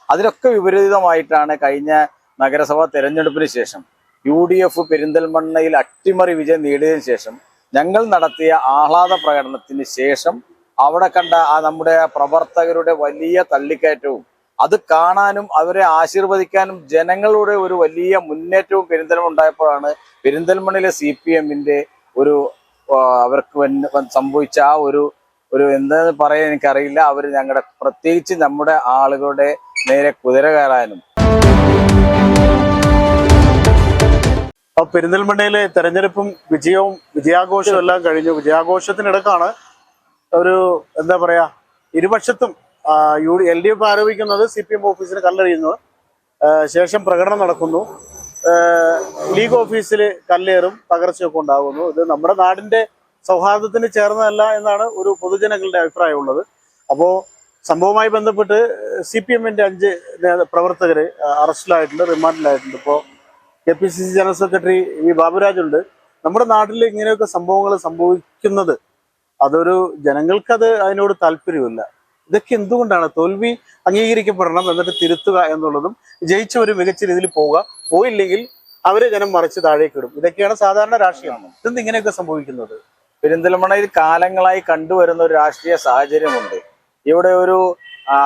അതിനൊക്കെ വിപരീതമായിട്ടാണ് കഴിഞ്ഞ നഗരസഭാ തെരഞ്ഞെടുപ്പിന് ശേഷം UDF പെരിന്തൽമണ്ണയിൽ അട്ടിമറി വിജയം നേടിയതിനു ശേഷം ഞങ്ങൾ നടത്തിയ ആഹ്ലാദ പ്രകടനത്തിന് ശേഷം അവിടെ കണ്ട നമ്മുടെ പ്രവർത്തകരുടെ വലിയ തള്ളിക്കയറ്റവും അത് കാണാനും അവരെ ആശീർവദിക്കാനും ജനങ്ങളുടെ ഒരു വലിയ മുന്നേറ്റവും പെരിന്തൽമണ്ണ ഉണ്ടായപ്പോഴാണ് പെരിന്തൽമണ്ണയിലെ CPM-ന്റെ ഒരു അവർക്ക് സംഭവിച്ച ആ ഒരു എന്താന്ന് പറയാൻ എനിക്കറിയില്ല. അവർ ഞങ്ങളുടെ പ്രത്യേകിച്ച് നമ്മുടെ ആളുകളുടെ നേരെ കുതിര കയറാനും പെരിന്തൽമണ്ണയിലെ തെരഞ്ഞെടുപ്പും വിജയാഘോഷവും എല്ലാം കഴിഞ്ഞു. വിജയാഘോഷത്തിനിടക്കാണ് ഒരു എന്താ പറയാ ഇരുപക്ഷത്തും LDF ആരോപിക്കുന്നത് CPM ഓഫീസിന് കല്ലെറിയുന്നു. ശേഷം പ്രകടനം നടക്കുന്നു. ലീഗ് ഓഫീസിൽ കല്ലേറും തകർച്ചയൊക്കെ ഉണ്ടാകുന്നു. ഇത് നമ്മുടെ നാടിന്റെ സൗഹാർദ്ദത്തിന് ചേർന്നതല്ല എന്നാണ് ഒരു പൊതുജനങ്ങളുടെ അഭിപ്രായമുള്ളത്. അപ്പോൾ സംഭവവുമായി ബന്ധപ്പെട്ട് CPM-ന്റെ 5 പ്രവർത്തകർ അറസ്റ്റിലായിട്ടുണ്ട്, റിമാൻഡിലായിട്ടുണ്ട്. ഇപ്പോൾ KPCC general secretary V Baburaj ഉണ്ട്. നമ്മുടെ നാട്ടിൽ ഇങ്ങനെയൊക്കെ സംഭവങ്ങൾ സംഭവിക്കുന്നത് അതൊരു ജനങ്ങൾക്കത് അതിനോട് താല്പര്യമില്ല. ഇതൊക്കെ എന്തുകൊണ്ടാണ്? തോൽവി അംഗീകരിക്കപ്പെടണം, എന്നിട്ട് തിരുത്തുക എന്നുള്ളതും ജയിച്ചവർ മികച്ച രീതിയിൽ പോവുക, പോയില്ലെങ്കിൽ അവരെ ജനം മറിച്ച് താഴേക്ക് ഇടും. ഇതൊക്കെയാണ് സാധാരണ രാഷ്ട്രീയമാണ്. ഇതെന്ത് ഇങ്ങനെയൊക്കെ സംഭവിക്കുന്നത്? പെരിന്തൽമണ്ണയിൽ കാലങ്ങളായി കണ്ടുവരുന്ന ഒരു രാഷ്ട്രീയ സാഹചര്യമുണ്ട്. ഇവിടെ ഒരു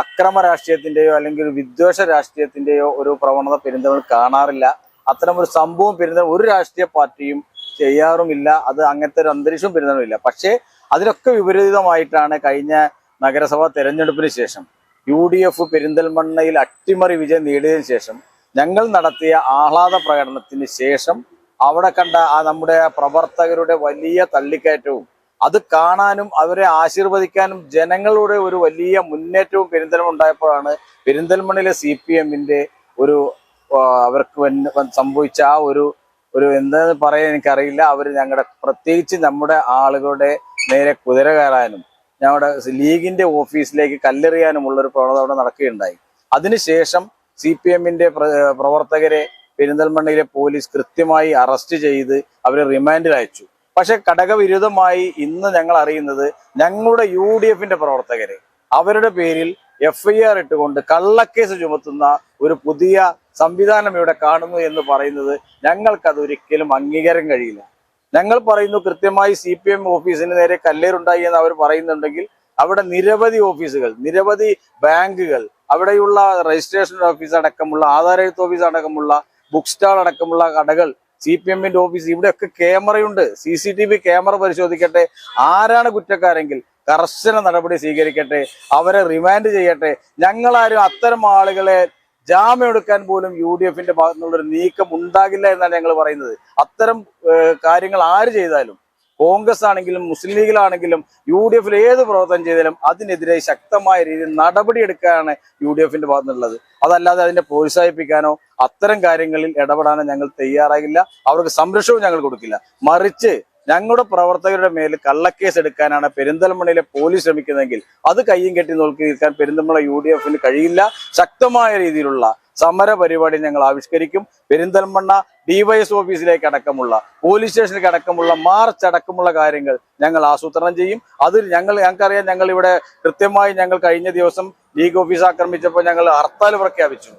അക്രമ രാഷ്ട്രീയത്തിന്റെയോ അല്ലെങ്കിൽ ഒരു വിദ്വേഷ രാഷ്ട്രീയത്തിന്റെയോ ഒരു പ്രവണത പെരിന്തൽമണ്ണ കാണാറില്ല. അത്തരം ഒരു സംഭവം പെരിന്തൽമണ്ണ ഒരു രാഷ്ട്രീയ പാർട്ടിയും ചെയ്യാറുമില്ല. അത് അങ്ങനത്തെ ഒരു അന്തരീക്ഷം പെരിന്തൽമണ്ണയില്ല. പക്ഷേ അതിനൊക്കെ വിപരീതമായിട്ടാണ് കഴിഞ്ഞ നഗരസഭാ തെരഞ്ഞെടുപ്പിന് ശേഷം UDF പെരിന്തൽമണ്ണയിൽ അട്ടിമറി വിജയം നേടിയതിനു ശേഷം ഞങ്ങൾ നടത്തിയ ആഹ്ലാദ പ്രകടനത്തിന് ശേഷം അവിടെ കണ്ട നമ്മുടെ പ്രവർത്തകരുടെ വലിയ തള്ളിക്കയറ്റവും അത് കാണാനും അവരെ ആശീർവദിക്കാനും ജനങ്ങളുടെ ഒരു വലിയ മുന്നേറ്റവും പെരിന്തൽമണ്ണ ഉണ്ടായപ്പോഴാണ് പെരിന്തൽമണ്ണയിലെ CPM-ന്റെ ഒരു അവർക്ക് സംഭവിച്ച ആ ഒരു എന്താന്ന് പറയാൻ എനിക്കറിയില്ല. അവർ ഞങ്ങളുടെ പ്രത്യേകിച്ച് നമ്മുടെ ആളുകളുടെ നേരെ കുതിര കയറാനും ഞങ്ങളുടെ ലീഗിന്റെ ഓഫീസിലേക്ക് കല്ലെറിയാനുമുള്ളൊരു പ്രവണത അവിടെ നടക്കുകയുണ്ടായി. അതിനുശേഷം CPM-ന്റെ പ്രവർത്തകരെ പെരിന്തൽമണ്ണയിലെ പോലീസ് കൃത്യമായി അറസ്റ്റ് ചെയ്ത് അവരെ റിമാൻഡിൽ അയച്ചു. പക്ഷെ ഘടകവിരുദ്ധമായി ഇന്ന് ഞങ്ങൾ അറിയുന്നത് ഞങ്ങളുടെ UDF-ന്റെ പ്രവർത്തകരെ അവരുടെ പേരിൽ FIR ഇട്ടുകൊണ്ട് കള്ളക്കേസ് ചുമത്തുന്ന ഒരു പുതിയ സംവിധാനം ഇവിടെ കാണുന്നു എന്ന് പറയുന്നത് ഞങ്ങൾക്കത് ഒരിക്കലും അംഗീകാരം കഴിയില്ല. ഞങ്ങൾ പറയുന്നു കൃത്യമായി CPM ഓഫീസിന് നേരെ കല്ലേറുണ്ടായി എന്ന് അവർ പറയുന്നുണ്ടെങ്കിൽ അവിടെ നിരവധി ഓഫീസുകൾ, നിരവധി ബാങ്കുകൾ, അവിടെയുള്ള രജിസ്ട്രേഷൻ ഓഫീസ് അടക്കമുള്ള ആധാർ എഴുത്ത് ഓഫീസ് അടക്കമുള്ള ബുക്ക് സ്റ്റാൾ അടക്കമുള്ള കടകൾ, CPM-ന്റെ ഓഫീസ്, ഇവിടെയൊക്കെ ക്യാമറയുണ്ട്. CCTV camera പരിശോധിക്കട്ടെ. ആരാണ് കുറ്റക്കാരെങ്കിൽ കർശന നടപടി സ്വീകരിക്കട്ടെ, അവരെ റിമാൻഡ് ചെയ്യട്ടെ. ഞങ്ങളാരും അത്തരം ആളുകളെ ജാമ്യം എടുക്കാൻ പോലും UDF-ന്റെ ഭാഗത്തു നിന്നുള്ളൊരു നീക്കം ഉണ്ടാകില്ല എന്നാണ് ഞങ്ങൾ പറയുന്നത്. അത്തരം കാര്യങ്ങൾ ആര് ചെയ്താലും, കോൺഗ്രസ് ആണെങ്കിലും മുസ്ലിം ലീഗിലാണെങ്കിലും UDF-ൽ ഏത് പ്രവർത്തനം ചെയ്താലും അതിനെതിരെ ശക്തമായ രീതിയിൽ നടപടിയെടുക്കാനാണ് UDF-ന്റെ ഭാഗത്തു നിന്നുള്ളത്. അതല്ലാതെ അതിനെ പ്രോത്സാഹിപ്പിക്കാനോ അത്തരം കാര്യങ്ങളിൽ ഇടപെടാനോ ഞങ്ങൾ തയ്യാറാകില്ല. അവർക്ക് സംരക്ഷണവും ഞങ്ങൾ കൊടുക്കില്ല. മറിച്ച് ഞങ്ങളുടെ പ്രവർത്തകരുടെ മേൽ കള്ളക്കേസ് എടുക്കാനാണ് പെരിന്തൽമണ്ണയിലെ പോലീസ് ശ്രമിക്കുന്നതെങ്കിൽ അത് കയ്യും കെട്ടി നോക്കി നിൽക്കാൻ പെരിന്തൽമണ്ണ UDF-ന് കഴിയില്ല. ശക്തമായ രീതിയിലുള്ള സമര പരിപാടി ഞങ്ങൾ ആവിഷ്കരിക്കും. പെരിന്തൽമണ്ണ DYS ഓഫീസിലേക്ക് അടക്കമുള്ള, പോലീസ് സ്റ്റേഷനിലേക്ക് അടക്കമുള്ള മാർച്ച് അടക്കമുള്ള കാര്യങ്ങൾ ഞങ്ങൾ ആസൂത്രണം ചെയ്യും. അതിൽ ഞങ്ങൾക്കറിയാം, ഞങ്ങൾ ഇവിടെ കൃത്യമായി ഞങ്ങൾ കഴിഞ്ഞ ദിവസം ലീഗ് ഓഫീസ് ആക്രമിച്ചപ്പോൾ ഞങ്ങൾ ഹർത്താൽ പ്രഖ്യാപിച്ചു.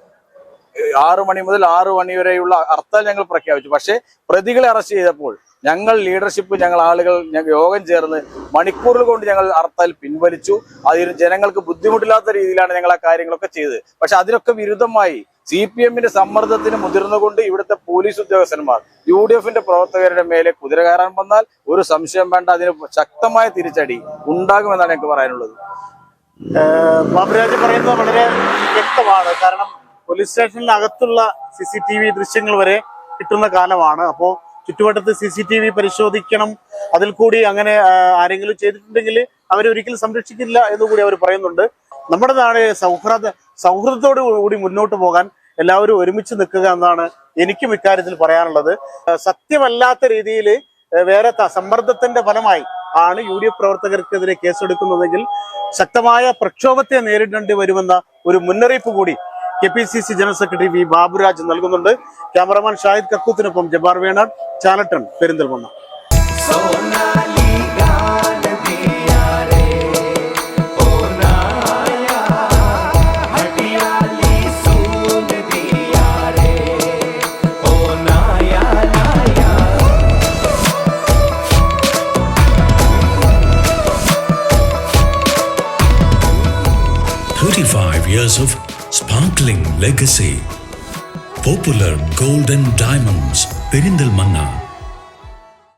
6 മണി മുതൽ 6 മണി വരെയുള്ള ഹർത്താൽ ഞങ്ങൾ പ്രഖ്യാപിച്ചു. പക്ഷേ പ്രതികളെ അറസ്റ്റ് ചെയ്തപ്പോൾ ഞങ്ങൾ ലീഡർഷിപ്പ്, ഞങ്ങൾ ആളുകൾ യോഗം ചേർന്ന് മണിക്കൂറുകൾ കൊണ്ട് ഞങ്ങൾ ഹർത്താൽ പിൻവലിച്ചു. അതിന് ജനങ്ങൾക്ക് ബുദ്ധിമുട്ടില്ലാത്ത രീതിയിലാണ് ഞങ്ങൾ ആ കാര്യങ്ങളൊക്കെ ചെയ്തത്. പക്ഷെ അതിനൊക്കെ വിരുദ്ധമായി CPM-ന്റെ സമ്മർദ്ദത്തിന് മുതിർന്നുകൊണ്ട് ഇവിടുത്തെ പോലീസ് ഉദ്യോഗസ്ഥന്മാർ UDF-ന്റെ പ്രവർത്തകരുടെ മേലെ കുതിര കയറാൻ വന്നാൽ ഒരു സംശയം വേണ്ട, അതിന് ശക്തമായ തിരിച്ചടി ഉണ്ടാകുമെന്നാണ് എനിക്ക് പറയാനുള്ളത്. ബാബുരാജ് പറയുന്നത് വളരെ വ്യക്തമാണ്. കാരണം പോലീസ് സ്റ്റേഷനിലകത്തുള്ള CCTV ദൃശ്യങ്ങൾ വരെ കിട്ടുന്ന കാലമാണ്. അപ്പോൾ ചുറ്റുവട്ടത്ത് CCTV പരിശോധിക്കണം. അതിൽ കൂടി അങ്ങനെ ആരെങ്കിലും ചെയ്തിട്ടുണ്ടെങ്കിൽ അവരൊരിക്കലും സംരക്ഷിക്കില്ല എന്നുകൂടി അവർ പറയുന്നുണ്ട്. നമ്മുടെ നാട് സൗഹൃദത്തോടു കൂടി മുന്നോട്ട് പോകാൻ എല്ലാവരും ഒരുമിച്ച് നിൽക്കുക എന്നാണ് എനിക്കും ഇക്കാര്യത്തിൽ പറയാനുള്ളത്. സത്യമല്ലാത്ത രീതിയിൽ വേറെ സമ്മർദ്ദത്തിന്റെ ഫലമായി ആണ് UDF പ്രവർത്തകർക്കെതിരെ കേസെടുക്കുന്നതെങ്കിൽ ശക്തമായ പ്രക്ഷോഭത്തെ നേരിടേണ്ടി വരുമെന്ന ഒരു മുന്നറിയിപ്പ് കൂടി KPCC general secretary V Baburaj നൽകുന്നുണ്ട്. ക്യാമറമാൻ ഷാഹിദ് കക്കൂത്തിനൊപ്പം Jabbar Venad, channel 10 Perinthalmanna. 35 years of sparkling legacy. Popular Gold and Diamonds, Perindalmanna.